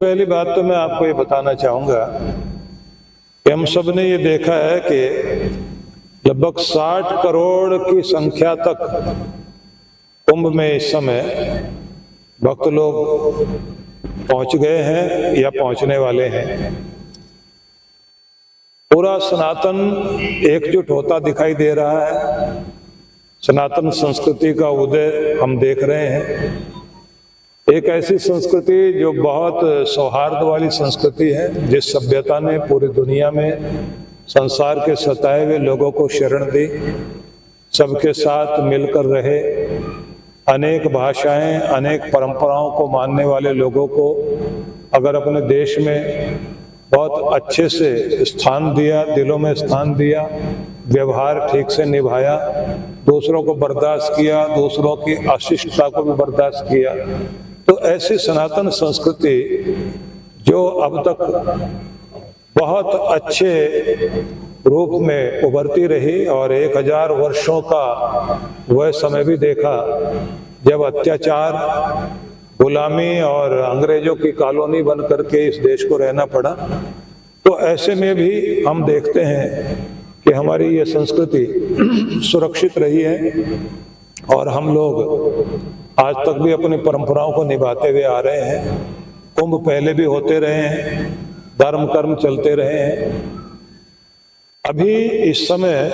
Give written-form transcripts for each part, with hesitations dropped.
पहली बात तो मैं आपको ये बताना चाहूँगा कि हम सब ने ये देखा है कि लगभग 60 करोड़ की संख्या तक कुंभ में इस समय भक्त लोग पहुंच गए हैं या पहुंचने वाले हैं। पूरा सनातन एकजुट होता दिखाई दे रहा है। सनातन संस्कृति का उदय हम देख रहे हैं। एक ऐसी संस्कृति जो बहुत सौहार्द वाली संस्कृति है, जिस सभ्यता ने पूरी दुनिया में संसार के सताए हुए लोगों को शरण दी, सबके साथ मिलकर रहे, अनेक भाषाएं, अनेक परंपराओं को मानने वाले लोगों को अगर अपने देश में बहुत अच्छे से स्थान दिया, दिलों में स्थान दिया, व्यवहार ठीक से निभाया, दूसरों को बर्दाश्त किया, दूसरों की अशिष्टता को भी बर्दाश्त किया, तो ऐसी सनातन संस्कृति जो अब तक बहुत अच्छे रूप में उभरती रही और 1000 वर्षों का वह समय भी देखा जब अत्याचार, गुलामी और अंग्रेजों की कॉलोनी बन करके इस देश को रहना पड़ा। तो ऐसे में भी हम देखते हैं कि हमारी ये संस्कृति सुरक्षित रही है और हम लोग आज तक भी अपनी परंपराओं को निभाते हुए आ रहे हैं। कुंभ पहले भी होते रहे हैं, धर्म कर्म चलते रहे हैं। अभी इस समय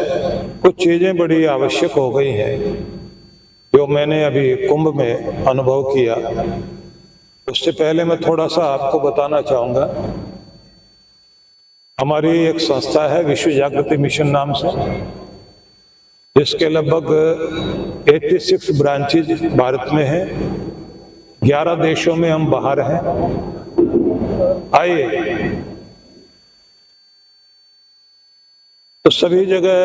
कुछ चीजें बड़ी आवश्यक हो गई हैं जो मैंने अभी कुंभ में अनुभव किया। उससे पहले मैं थोड़ा सा आपको बताना चाहूँगा। हमारी एक संस्था है विश्व जागृति मिशन नाम से, जिसके लगभग 86 ब्रांचेज भारत में हैं। 11 देशों में हम बाहर हैं। आइए, तो सभी जगह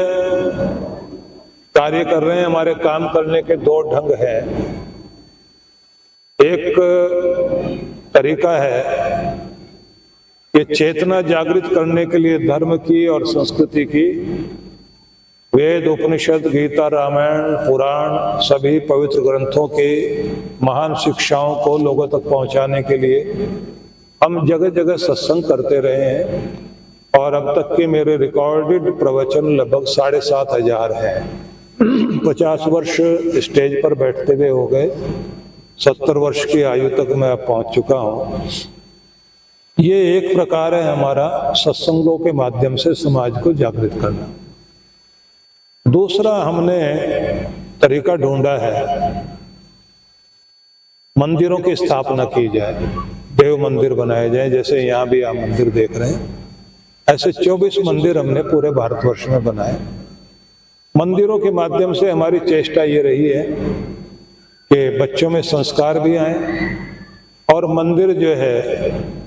कार्य कर रहे हैं। हमारे काम करने के 2 ढंग हैं। एक तरीका है कि चेतना जागृत करने के लिए धर्म की और संस्कृति की वेद, उपनिषद, गीता, रामायण, पुराण, सभी पवित्र ग्रंथों के महान शिक्षाओं को लोगों तक पहुंचाने के लिए हम जगह जगह सत्संग करते रहे हैं और अब तक के मेरे रिकॉर्डेड प्रवचन लगभग 7500 हैं। 50 वर्ष स्टेज पर बैठते हुए हो गए। 70 वर्ष की आयु तक मैं अब पहुंच चुका हूं। ये एक प्रकार है हमारा सत्संगों के माध्यम से समाज को जागृत करना। दूसरा हमने तरीका ढूंढा है, मंदिरों की स्थापना की जाए, देव मंदिर बनाए जाए। जैसे यहाँ भी आप मंदिर देख रहे हैं, ऐसे 24 मंदिर हमने पूरे भारतवर्ष में बनाए। मंदिरों के माध्यम से हमारी चेष्टा ये रही है कि बच्चों में संस्कार भी आए और मंदिर जो है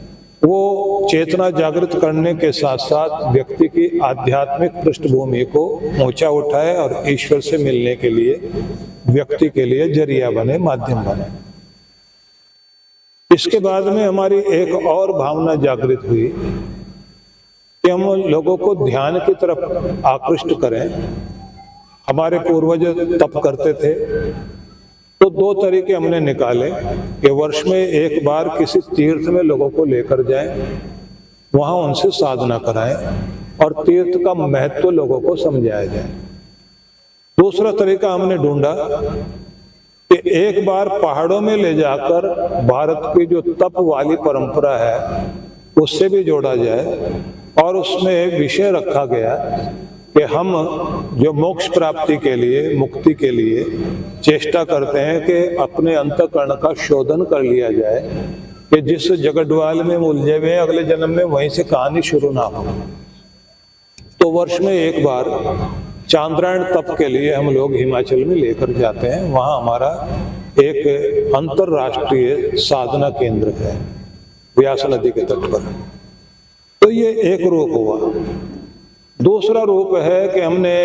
वो चेतना जागृत करने के साथ साथ व्यक्ति की आध्यात्मिक पृष्ठभूमि को ऊंचा उठाए और ईश्वर से मिलने के लिए व्यक्ति के लिए जरिया बने, माध्यम बने। इसके बाद में हमारी एक और भावना जागृत हुई कि हम लोगों को ध्यान की तरफ आकृष्ट करें। हमारे पूर्वज तप करते थे, तो 2 तरीके हमने निकाले कि वर्ष में एक बार किसी तीर्थ में लोगों को लेकर जाएं, वहां उनसे साधना कराएं और तीर्थ का महत्व लोगों को समझाया जाए। दूसरा तरीका हमने ढूंढा कि एक बार पहाड़ों में ले जाकर भारत की जो तप वाली परंपरा है उससे भी जोड़ा जाए और उसमें विषय रखा गया कि हम जो मोक्ष प्राप्ति के लिए, मुक्ति के लिए चेष्टा करते हैं कि अपने अंतःकरण का शोधन कर लिया जाए कि जिस जगडवाल में उलझे हुए अगले जन्म में वहीं से कहानी शुरू ना हो। तो वर्ष में एक बार चांद्रायण तप के लिए हम लोग हिमाचल में लेकर जाते हैं। वहाँ हमारा एक अंतरराष्ट्रीय साधना केंद्र है, व्यास नदी के तट पर। तो ये एक रूप हुआ। दूसरा रूप है कि हमने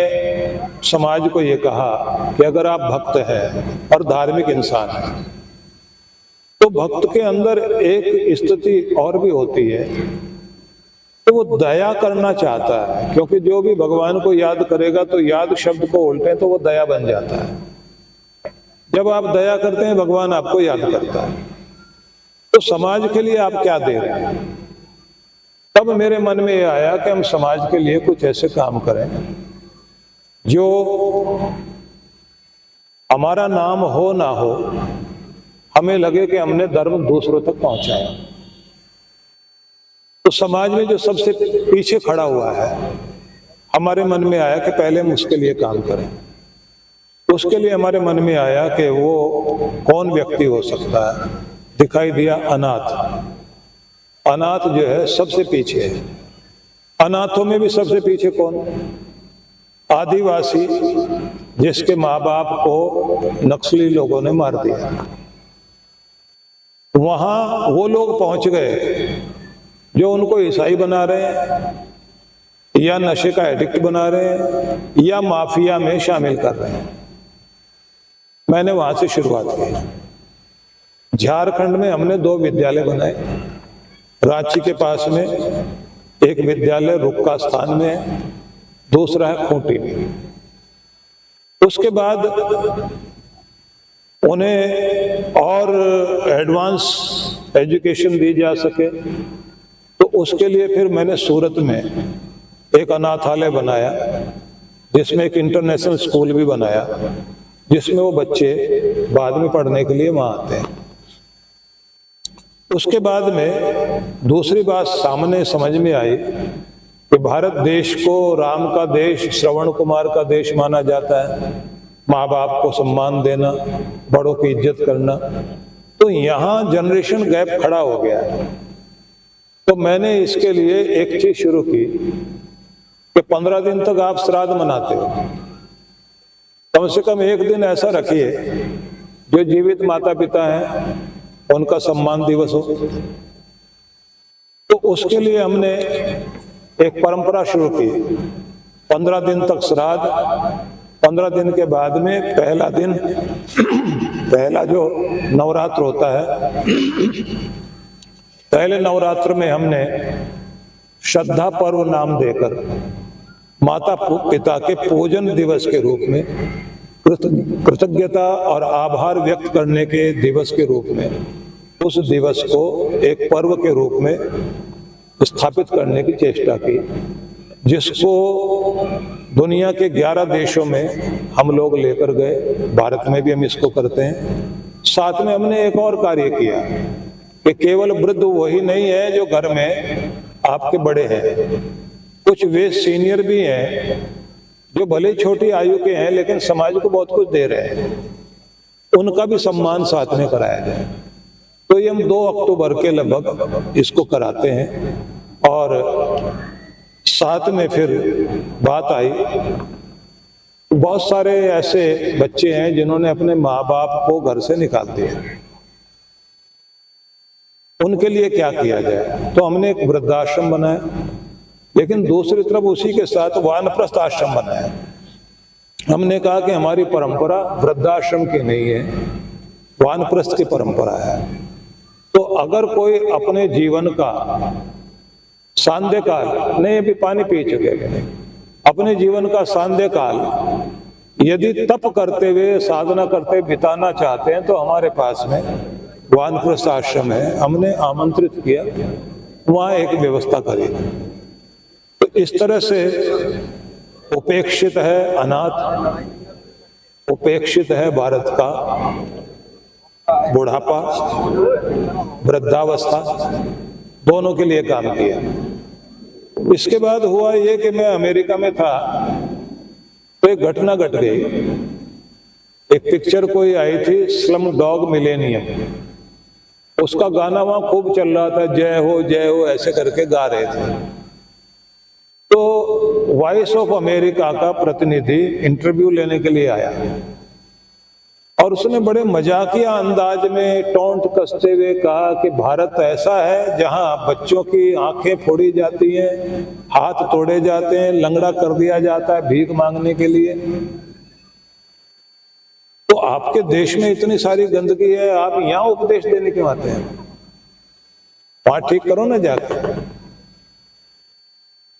समाज को ये कहा कि अगर आप भक्त हैं और धार्मिक इंसान हैं तो भक्त के अंदर एक स्थिति और भी होती है कि वो दया करना चाहता है, क्योंकि जो भी भगवान को याद करेगा तो याद शब्द को उल्टे तो वो दया बन जाता है। जब आप दया करते हैं भगवान आपको याद करता है। तो समाज के लिए आप क्या दे रहे हैं? तब मेरे मन में ये आया कि हम समाज के लिए कुछ ऐसे काम करें जो हमारा नाम हो ना हो, हमें लगे कि हमने धर्म दूसरों तक पहुंचाया। तो समाज में जो सबसे पीछे खड़ा हुआ है, हमारे मन में आया कि पहले हम उसके लिए काम करें। उसके लिए हमारे मन में आया कि वो कौन व्यक्ति हो सकता है। दिखाई दिया अनाथ। अनाथ जो है सबसे पीछे है। अनाथों में भी सबसे पीछे कौन? आदिवासी, जिसके माँ बाप को नक्सली लोगों ने मार दिया। वहां वो लोग पहुंच गए जो उनको ईसाई बना रहे हैं, या नशे का एडिक्ट बना रहे हैं, या माफिया में शामिल कर रहे हैं। मैंने वहां से शुरुआत की। झारखंड में हमने 2 विद्यालय बनाए। रांची के पास में एक विद्यालय रुक्का स्थान में है, दूसरा है खूंटी में। उसके बाद उन्हें और एडवांस एजुकेशन दी जा सके, तो उसके लिए फिर मैंने सूरत में एक अनाथालय बनाया, जिसमें एक इंटरनेशनल स्कूल भी बनाया, जिसमें वो बच्चे बाद में पढ़ने के लिए वहां आते हैं। उसके बाद में दूसरी बात सामने समझ में आई कि भारत देश को राम का देश, श्रवण कुमार का देश माना जाता है। माँ बाप को सम्मान देना, बड़ों की इज्जत करना। तो यहाँ जनरेशन गैप खड़ा हो गया है। तो मैंने इसके लिए एक चीज शुरू की कि 15 दिन तक आप श्राद्ध मनाते हो, कम से कम एक दिन ऐसा रखिए जो जीवित माता पिता हैं उनका सम्मान दिवस हो। तो उसके लिए हमने एक परंपरा शुरू की। 15 दिन तक श्राद्ध, 15 दिन के बाद में पहला दिन, पहला जो नवरात्र होता है, पहले नवरात्र में हमने श्रद्धा पर्व नाम देकर माता पिता के पूजन दिवस के रूप में, कृतज्ञता और आभार व्यक्त करने के दिवस के रूप में उस दिवस को एक पर्व के रूप में स्थापित करने की चेष्टा की, जिसको दुनिया के 11 देशों में हम लोग लेकर गए। भारत में भी हम इसको करते हैं। साथ में हमने एक और कार्य किया कि केवल वृद्ध वही नहीं है जो घर में आपके बड़े हैं, कुछ वे सीनियर भी हैं जो भले छोटी आयु के हैं लेकिन समाज को बहुत कुछ दे रहे हैं, उनका भी सम्मान साथ में कराया जाए। तो ये हम 2 अक्टूबर के लगभग इसको कराते हैं। और साथ में फिर बात आई, बहुत सारे ऐसे बच्चे हैं जिन्होंने अपने माँ बाप को घर से निकाल दिया, उनके लिए क्या किया जाए। तो हमने एक वृद्धाश्रम बनाया, लेकिन दूसरी तरफ उसी के साथ वानप्रस्थ आश्रम बनाया। हमने कहा कि हमारी परंपरा वृद्धाश्रम की नहीं है, वानप्रस्थ की परंपरा है। तो अगर कोई अपने जीवन का सांध्य काल, नहीं अभी पानी पी चुके हैं, अपने जीवन का सांध्य काल यदि तप करते हुए, साधना करते बिताना चाहते हैं, तो हमारे पास में वानप्रस्थ आश्रम है। हमने आमंत्रित किया, वहां एक व्यवस्था करी। तो इस तरह से उपेक्षित है अनाथ, उपेक्षित है भारत का बुढ़ापा, वृद्धावस्था, दोनों के लिए काम किया। इसके बाद हुआ ये कि मैं अमेरिका में था, तो एक घटना घट गई। एक पिक्चर कोई आई थी, स्लम डॉग मिलेनियम, उसका गाना वहां खूब चल रहा था, जय हो ऐसे करके गा रहे थे। तो वॉइस ऑफ अमेरिका का प्रतिनिधि इंटरव्यू लेने के लिए आया और उसने बड़े मजाकिया अंदाज में टोंट कसते हुए कहा कि भारत ऐसा है जहां बच्चों की आंखें फोड़ी जाती हैं, हाथ तोड़े जाते हैं, लंगड़ा कर दिया जाता है भीख मांगने के लिए। तो आपके देश में इतनी सारी गंदगी है, आप यहां उपदेश देने क्यों आते हैं? वहां ठीक करो ना जाकर।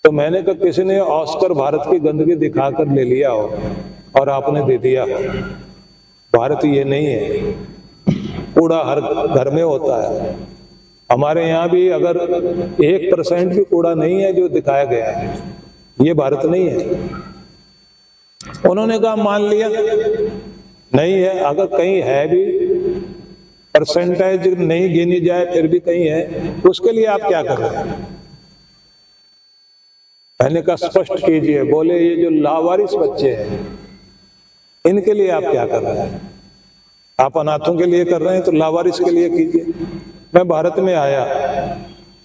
तो मैंने कहा किसी ने ऑस्कर भारत की गंदगी दिखाकर ले लिया हो और आपने दे दिया हो। भारत ये नहीं है, कूड़ा हर घर में होता है, हमारे यहाँ भी अगर 1% भी कूड़ा नहीं है जो दिखाया गया है, ये भारत नहीं है। उन्होंने कहा मान लिया नहीं है, अगर कहीं है भी, परसेंटेज नहीं गिनी जाए फिर भी कहीं है, उसके लिए आप क्या कर रहे हैं? मैंने कहा स्पष्ट कीजिए। बोले ये जो लावारिस बच्चे हैं इनके लिए आप क्या कर रहे हैं? आप अनाथों के लिए कर रहे हैं तो लावारिस के लिए कीजिए। मैं भारत में आया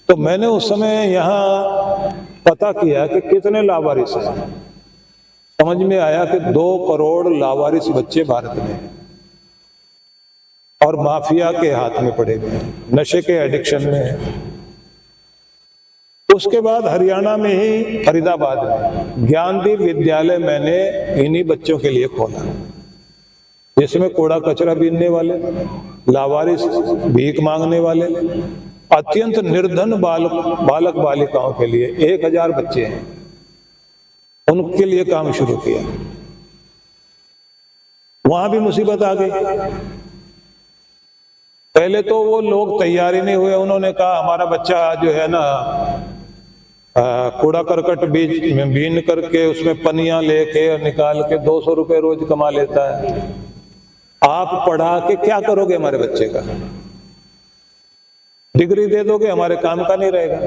तो मैंने उस समय यहाँ पता किया कि कितने लावारिस हैं। समझ में आया कि 2 करोड़ लावारिस बच्चे भारत में हैं और माफिया के हाथ में पड़े हुए हैं, नशे के एडिक्शन में है। उसके बाद हरियाणा में ही फरीदाबाद में ज्ञानदीप विद्यालय मैंने इन्हीं बच्चों के लिए खोला, जिसमें कूड़ा कचरा बीनने वाले, लावारिस, भीख मांगने वाले, अत्यंत निर्धन बालक बालिकाओं के लिए 1000 बच्चे हैं, उनके लिए काम शुरू किया। वहां भी मुसीबत आ गई। पहले तो वो लोग तैयार ही नहीं हुए। उन्होंने कहा हमारा बच्चा जो है ना कूड़ा करकट बीन करके उसमें पनियां लेके और निकाल के 200 रुपए रोज कमा लेता है, आप पढ़ा के क्या करोगे हमारे बच्चे का? डिग्री दे दोगे, हमारे काम का नहीं रहेगा।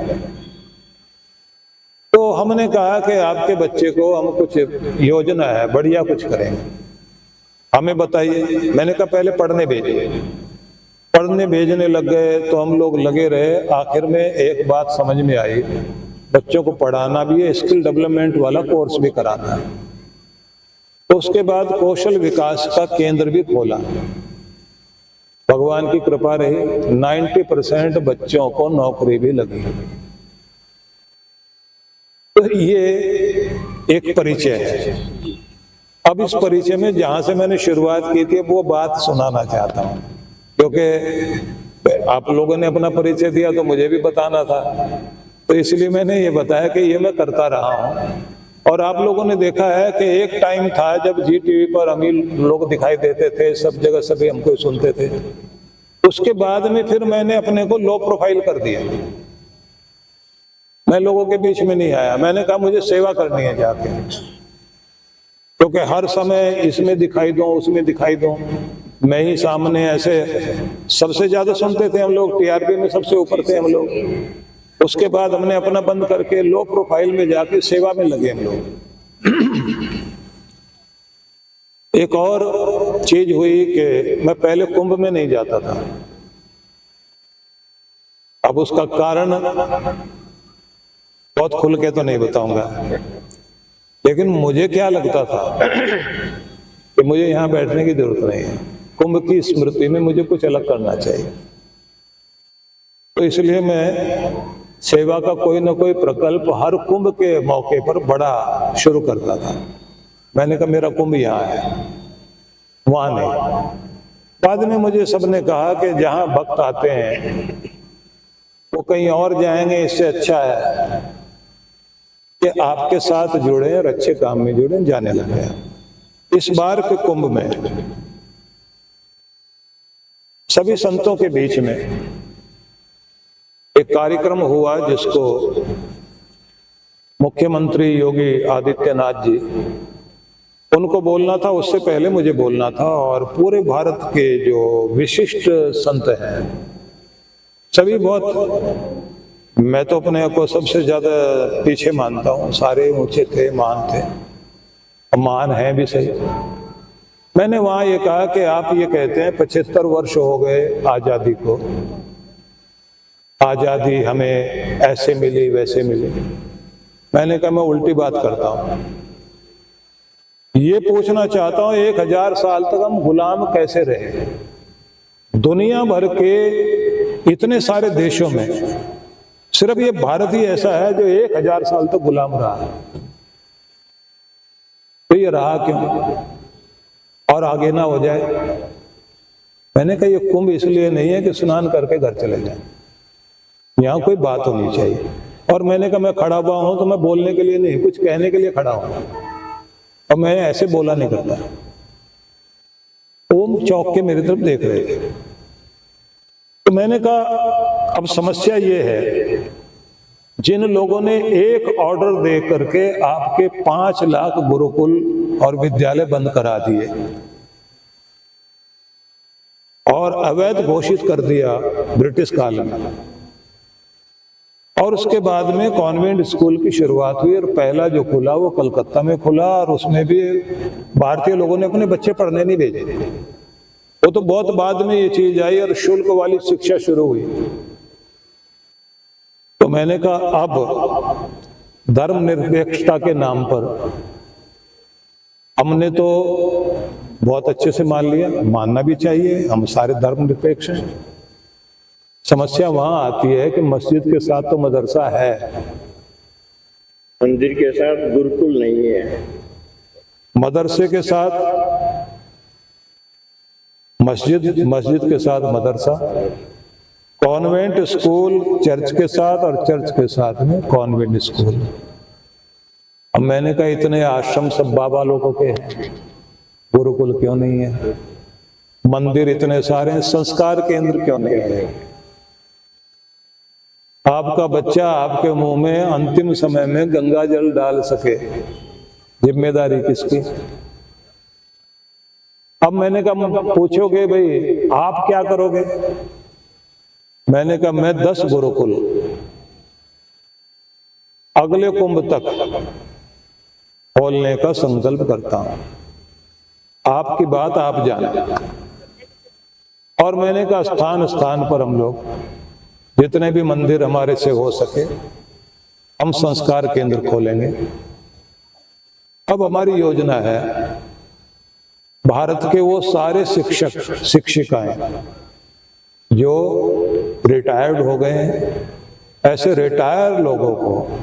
तो हमने कहा कि आपके बच्चे को हम कुछ योजना है, बढ़िया कुछ करेंगे, हमें बताइए। मैंने कहा पहले पढ़ने भेजिए। पढ़ने भेजने लग गए तो हम लोग लगे रहे। आखिर में एक बात समझ में आई, बच्चों को पढ़ाना भी है, स्किल डेवलपमेंट वाला कोर्स भी कराना है। तो उसके बाद कौशल विकास का केंद्र भी खोला। भगवान की कृपा रही, 90% बच्चों को नौकरी भी लगी। तो ये एक परिचय है। अब इस परिचय में जहां से मैंने शुरुआत की थी वो बात सुनाना चाहता हूं, क्योंकि आप लोगों ने अपना परिचय दिया तो मुझे भी बताना था, तो इसलिए मैंने ये बताया कि ये मैं करता रहा हूं। और आप लोगों ने देखा है कि एक टाइम था जब जी टीवी पर अमीर लोग दिखाई देते थे, सब जगह सभी हमको सुनते थे। उसके बाद में फिर मैंने अपने को लो प्रोफाइल कर दिया। मैं लोगों के बीच में नहीं आया। मैंने कहा मुझे सेवा करनी है जाके, क्योंकि हर समय इसमें दिखाई दूं, उसमें दिखाई दूं, मैं ही सामने ऐसे। सबसे ज्यादा सुनते थे हम लोग, टीआरपी में सबसे ऊपर थे हम लोग। उसके बाद हमने अपना बंद करके लो प्रोफाइल में जाके सेवा में लगे हम लोग। एक और चीज हुई कि मैं पहले कुंभ में नहीं जाता था। अब उसका कारण बहुत खुल के तो नहीं बताऊंगा, लेकिन मुझे क्या लगता था कि मुझे यहां बैठने की जरूरत नहीं है, कुंभ की स्मृति में मुझे कुछ अलग करना चाहिए। तो इसलिए मैं सेवा का कोई ना कोई प्रकल्प हर कुंभ के मौके पर बड़ा शुरू करता था। मैंने कहा मेरा कुंभ यहाँ है, वहां नहीं। बाद में मुझे सबने कहा कि जहां भक्त आते हैं वो कहीं और जाएंगे, इससे अच्छा है कि आपके साथ जुड़े और अच्छे काम में जुड़े, जाने लगे। इस बार के कुंभ में सभी संतों के बीच में एक कार्यक्रम हुआ जिसको मुख्यमंत्री योगी आदित्यनाथ जी, उनको बोलना था, उससे पहले मुझे बोलना था। और पूरे भारत के जो विशिष्ट संत हैं सभी बहुत, मैं तो अपने को सबसे ज्यादा पीछे मानता हूँ, सारे ऊंचे थे, महान थे, महान हैं भी सही। मैंने वहां ये कहा कि आप ये कहते हैं 75 वर्ष हो गए आजादी को, आजादी हमें ऐसे मिली वैसे मिली। मैंने कहा मैं उल्टी बात करता हूं, ये पूछना चाहता हूं 1000 साल तक हम गुलाम कैसे रहे? दुनिया भर के इतने सारे देशों में सिर्फ ये भारत ही ऐसा है जो 1000 साल तक गुलाम रहा है। तो ये रहा क्यों और आगे ना हो जाए? मैंने कहा ये कुंभ इसलिए नहीं है कि स्नान करके घर चले जाए, यहाँ कोई बात होनी चाहिए। और मैंने कहा मैं खड़ा हुआ हूं तो मैं बोलने के लिए नहीं, कुछ कहने के लिए खड़ा हूं, और मैं ऐसे बोला नहीं करता। ओम चौक के मेरी तरफ देख रहे थे। तो मैंने कहा अब समस्या ये है, जिन लोगों ने एक ऑर्डर दे करके आपके 5 लाख गुरुकुल और विद्यालय बंद करा दिए और अवैध घोषित कर दिया ब्रिटिश काल में, और उसके बाद में कॉन्वेंट स्कूल की शुरुआत हुई और पहला जो खुला वो कलकत्ता में खुला, और उसमें भी भारतीय लोगों ने अपने बच्चे पढ़ने नहीं भेजे। वो तो बहुत बाद में ये चीज आई और शुल्क वाली शिक्षा शुरू हुई। तो मैंने कहा अब धर्मनिरपेक्षता के नाम पर हमने तो बहुत अच्छे से मान लिया, मानना भी चाहिए, हम सारे धर्मनिरपेक्ष हैं। समस्या वहां आती है कि मस्जिद के साथ तो मदरसा है, मंदिर के साथ गुरुकुल नहीं है, मदरसे के साथ मस्जिद, मस्जिद के साथ मदरसा, कॉन्वेंट स्कूल चर्च के साथ और चर्च के साथ में कॉन्वेंट स्कूल। अब मैंने कहा इतने आश्रम सब बाबा लोगों के हैं, गुरुकुल क्यों नहीं है? मंदिर इतने सारे हैं, संस्कार केंद्र क्यों नहीं है? आपका बच्चा आपके मुंह में अंतिम समय में गंगा जल डाल सके, जिम्मेदारी किसकी? अब मैंने कहा पूछोगे भाई आप क्या करोगे? मैंने कहा मैं 10 गुरुकुल अगले कुंभ तक खोलने का संकल्प करता हूं, आपकी बात आप जाने। और मैंने कहा स्थान स्थान पर हम लोग जितने भी मंदिर हमारे से हो सके हम संस्कार केंद्र खोलेंगे। अब हमारी योजना है भारत के वो सारे शिक्षक शिक्षिकाएं जो रिटायर्ड हो गए हैं, ऐसे रिटायर लोगों को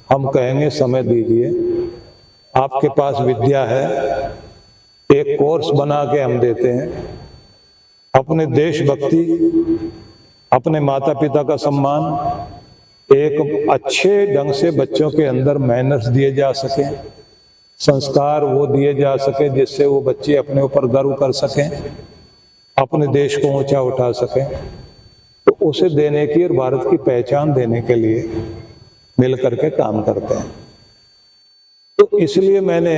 हम कहेंगे समय दीजिए, आपके पास विद्या है, एक कोर्स बना के हम देते हैं, अपने देशभक्ति, अपने माता पिता का सम्मान, एक अच्छे ढंग से बच्चों के अंदर मैनर्स दिए जा सके, संस्कार वो दिए जा सके जिससे वो बच्चे अपने ऊपर गर्व कर सकें, अपने देश को ऊंचा उठा सकें। तो उसे देने की और भारत की पहचान देने के लिए मिल करके काम करते हैं। तो इसलिए मैंने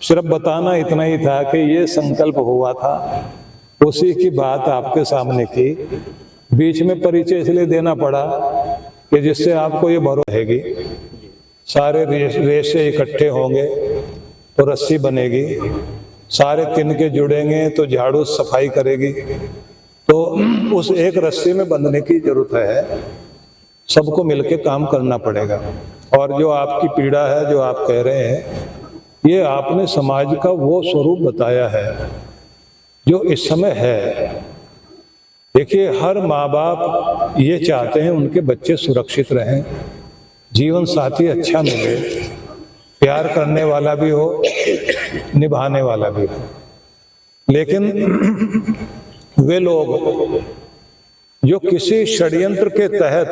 सिर्फ बताना इतना ही था कि ये संकल्प हुआ था, उसी की बात आपके सामने की। बीच में परिचय इसलिए देना पड़ा कि जिससे आपको ये भरोसा रहेगी, सारे रेशे इकट्ठे होंगे तो रस्सी बनेगी, सारे तिनके जुड़ेंगे तो झाड़ू सफाई करेगी। तो उस एक रस्सी में बंधने की जरूरत है, सबको मिलके काम करना पड़ेगा। और जो आपकी पीड़ा है, जो आप कह रहे हैं, ये आपने समाज का वो स्वरूप बताया है जो इस समय है। देखिए हर माँ बाप ये चाहते हैं उनके बच्चे सुरक्षित रहें, जीवन साथी अच्छा मिले, प्यार करने वाला भी हो, निभाने वाला भी हो। लेकिन वे लोग जो किसी षड्यंत्र के तहत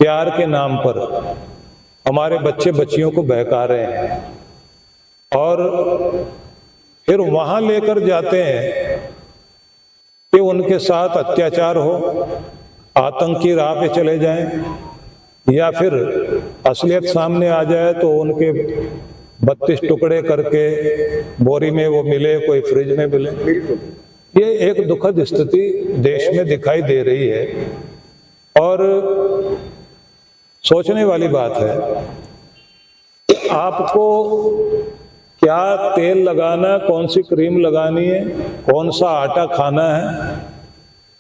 प्यार के नाम पर हमारे बच्चे बच्चियों को बहका रहे हैं और फिर वहां लेकर जाते हैं कि उनके साथ अत्याचार हो, आतंकी राह पे चले जाएं, या फिर असलियत सामने आ जाए तो उनके 32 टुकड़े करके बोरी में वो मिले, कोई फ्रिज में मिले। ये एक दुखद स्थिति देश में दिखाई दे रही है और सोचने वाली बात है कि आपको क्या तेल लगाना, कौन सी क्रीम लगानी है, कौन सा आटा खाना है,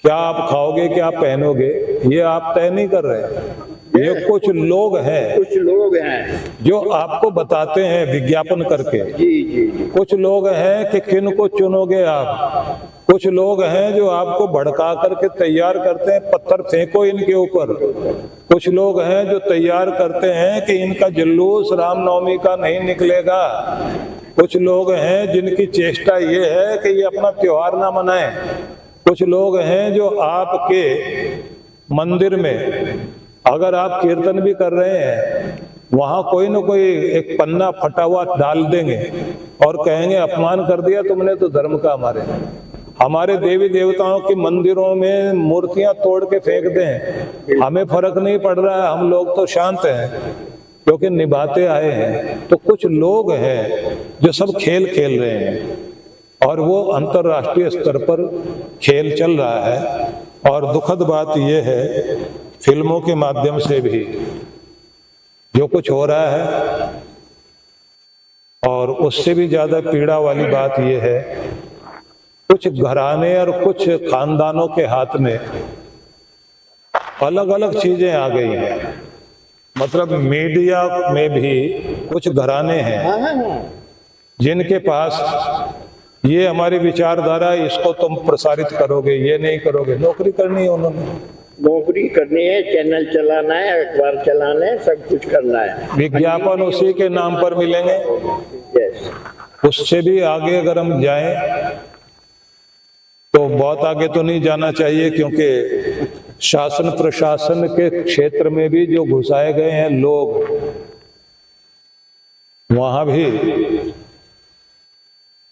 क्या आप खाओगे, क्या पहनोगे, ये आप तय नहीं कर रहे हैं। ये कुछ लोग हैं जो आपको बताते हैं विज्ञापन करके। जी। कुछ लोग हैं कि किन को चुनोगे आप, कुछ लोग हैं जो आपको भड़का करके तैयार करते हैं, पत्थर फेंको इनके ऊपर। कुछ लोग हैं जो तैयार करते हैं कि इनका जुलूस रामनवमी का नहीं निकलेगा। कुछ लोग हैं जिनकी चेष्टा ये है कि ये अपना त्योहार ना मनाएं। कुछ लोग हैं जो आपके मंदिर में अगर आप कीर्तन भी कर रहे हैं, वहां कोई ना कोई एक पन्ना फटा हुआ डाल देंगे और कहेंगे अपमान कर दिया तुमने तो धर्म का हमारे। हमारे देवी देवताओं के मंदिरों में मूर्तियां तोड़ के फेंक दें, हमें फर्क नहीं पड़ रहा है, हम लोग तो शांत हैं क्योंकि निभाते आए हैं। तो कुछ लोग हैं जो सब खेल खेल रहे हैं और वो अंतर्राष्ट्रीय स्तर पर खेल चल रहा है। और दुखद बात यह है, फिल्मों के माध्यम से भी जो कुछ हो रहा है, और उससे भी ज्यादा पीड़ा वाली बात यह है, कुछ घराने और कुछ खानदानों के हाथ में अलग अलग चीजें आ गई हैं। मतलब मीडिया में भी कुछ घराने हैं जिनके पास ये हमारी विचारधारा, इसको तुम प्रसारित करोगे, ये नहीं करोगे। नौकरी करनी है उन्होंने, नौकरी करनी है, चैनल चलाना है, अखबार चलाना है, सब कुछ करना है। विज्ञापन उसी के नाम पर मिलेंगे। यस, उससे भी आगे अगर हम जाएं तो बहुत आगे तो नहीं जाना चाहिए, क्योंकि शासन प्रशासन के क्षेत्र में भी जो घुसाए गए हैं लोग, वहां भी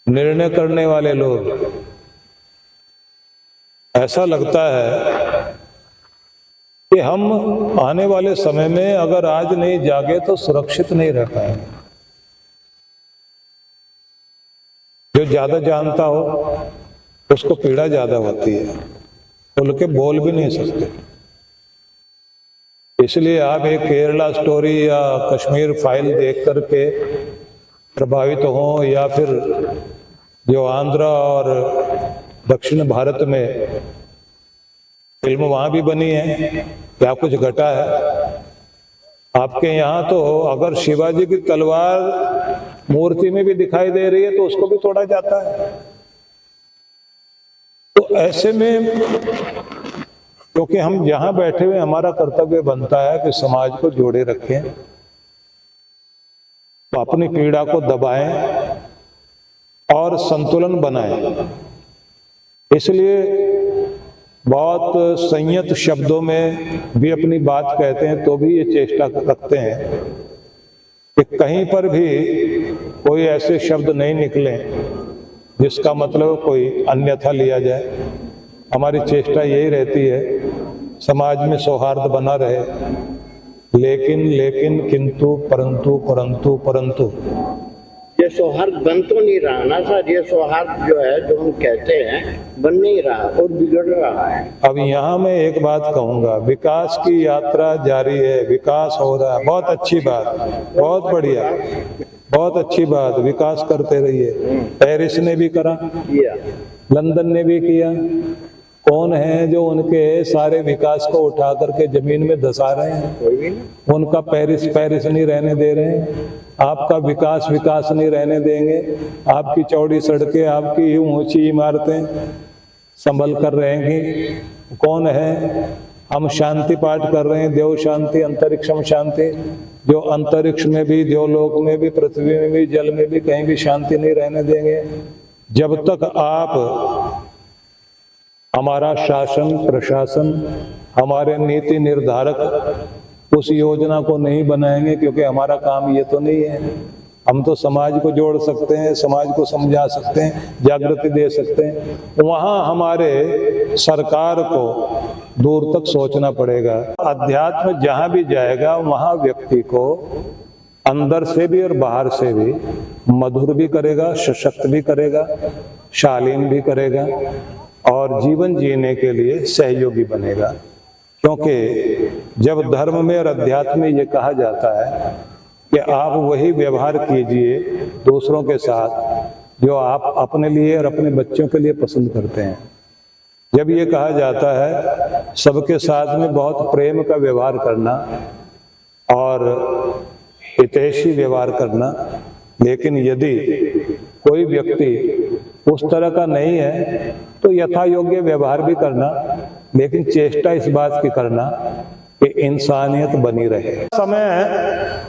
निर्णय करने वाले लोग, ऐसा लगता है कि हम आने वाले समय में अगर आज नहीं जागे तो सुरक्षित नहीं रह पाएंगे। जो ज्यादा जानता हो उसको पीड़ा ज्यादा होती है, खुल के बोल भी नहीं सकते। इसलिए आप एक केरला स्टोरी या कश्मीर फाइल देख करके प्रभावित हो, या फिर जो आंध्र और दक्षिण भारत में फिल्म वहां भी बनी है, क्या कुछ घटा है? आपके यहाँ तो अगर शिवाजी की तलवार मूर्ति में भी दिखाई दे रही है तो उसको भी तोड़ा जाता है। तो ऐसे में क्योंकि हम जहां बैठे हुए, हमारा कर्तव्य बनता है कि समाज को जोड़े रखें, तो अपनी पीड़ा को दबाएं और संतुलन बनाएं। इसलिए बहुत संयत शब्दों में भी अपनी बात कहते हैं, तो भी ये चेष्टा रखते हैं कि कहीं पर भी कोई ऐसे शब्द नहीं निकले जिसका मतलब कोई अन्यथा लिया जाए। हमारी चेष्टा यही रहती है समाज में सौहार्द बना रहे, लेकिन किंतु परंतु परंतु परंतु ये सौहार्द बन तो नहीं रहा ना सर। ये सौहार्द जो है, जो हम कहते हैं, बन नहीं रहा और बिगड़ रहा है। अब यहाँ मैं एक बात कहूंगा, विकास की यात्रा जारी है, विकास हो रहा है, बहुत अच्छी बात, बहुत बढ़िया, बहुत अच्छी बात, विकास करते रहिए। पेरिस ने भी करा, लंदन ने भी किया। कौन है जो उनके सारे विकास को उठा करके जमीन में धसा रहे हैं? उनका पेरिस पेरिस नहीं रहने दे रहे हैं, आपका विकास विकास नहीं रहने देंगे। आपकी चौड़ी सड़कें, आपकी ऊंची इमारतें संभल कर रहेंगी। कौन है? हम शांति पाठ कर रहे हैं, देव शांति अंतरिक्षम शांति, जो अंतरिक्ष में भी, देवलोक में भी, पृथ्वी में भी, जल में भी, कहीं भी शांति नहीं रहने देंगे जब तक आप हमारा शासन प्रशासन, हमारे नीति निर्धारक उस योजना को नहीं बनाएंगे। क्योंकि हमारा काम ये तो नहीं है, हम तो समाज को जोड़ सकते हैं, समाज को समझा सकते हैं, जागृति दे सकते हैं। वहाँ हमारे सरकार को दूर तक सोचना पड़ेगा। अध्यात्म जहाँ भी जाएगा वहाँ व्यक्ति को अंदर से भी और बाहर से भी मधुर भी करेगा, सशक्त भी करेगा, शालीन भी करेगा और जीवन जीने के लिए सहयोगी बनेगा। क्योंकि जब धर्म में और अध्यात्म में ये कहा जाता है कि आप वही व्यवहार कीजिए दूसरों के साथ जो आप अपने लिए और अपने बच्चों के लिए पसंद करते हैं, जब ये कहा जाता है सबके साथ में बहुत प्रेम का व्यवहार करना और हितैषी व्यवहार करना, लेकिन यदि कोई व्यक्ति उस तरह का नहीं है तो यथा योग्य व्यवहार भी करना, लेकिन चेष्टा इस बात की करना कि इंसानियत बनी रहे। समय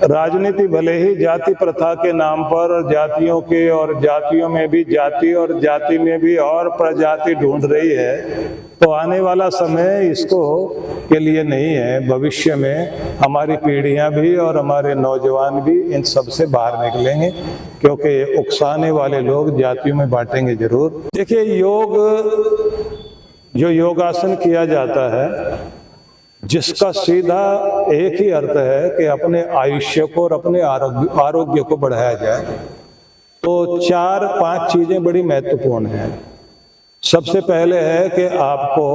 राजनीति भले ही जाति प्रथा के नाम पर जातियों के और जातियों में भी जाति और जाति में भी और प्रजाति ढूंढ रही है, तो आने वाला समय इसको के लिए नहीं है। भविष्य में हमारी पीढ़ियां भी और हमारे नौजवान भी इन सब से बाहर निकलेंगे, क्योंकि उकसाने वाले लोग जातियों में बांटेंगे जरूर। देखिए, योग जो योगासन किया जाता है, जिसका सीधा एक ही अर्थ है कि अपने आयुष्य को और अपने आरोग्य को बढ़ाया जाए, तो 4-5 चीजें बड़ी महत्वपूर्ण हैं। सबसे पहले है कि आपको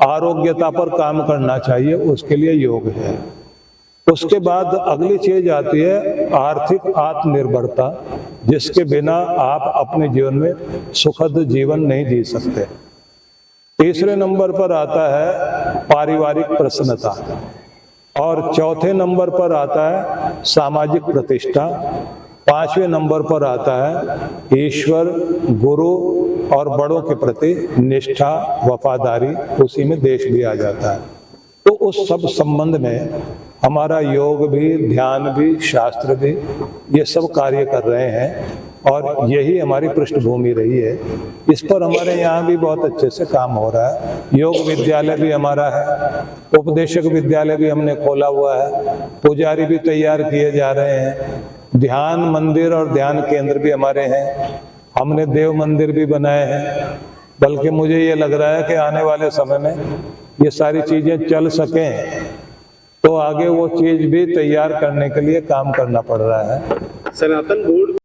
आरोग्यता पर काम करना चाहिए, उसके लिए योग है। उसके बाद अगली चीज आती है आर्थिक आत्मनिर्भरता, जिसके बिना आप अपने जीवन में सुखद जीवन नहीं जी सकते। तीसरे नंबर पर आता है पारिवारिक प्रसन्नता, और चौथे नंबर पर आता है सामाजिक प्रतिष्ठा, 5वें नंबर पर आता है ईश्वर, गुरु और बड़ों के प्रति निष्ठा, वफादारी, उसी में देश भी आ जाता है। तो उस सब संबंध में हमारा योग भी, ध्यान भी, शास्त्र भी, ये सब कार्य कर रहे हैं, और यही हमारी पृष्ठभूमि रही है। इस पर हमारे यहाँ भी बहुत अच्छे से काम हो रहा है। योग विद्यालय भी हमारा है, उपदेशक विद्यालय भी हमने खोला हुआ है, पुजारी भी तैयार किए जा रहे हैं, ध्यान मंदिर और ध्यान केंद्र भी हमारे हैं, हमने देव मंदिर भी बनाए हैं। बल्कि मुझे ये लग रहा है कि आने वाले समय में ये सारी चीजें चल सकें, तो आगे वो चीज भी तैयार करने के लिए काम करना पड़ रहा है। सनातन बोर्ड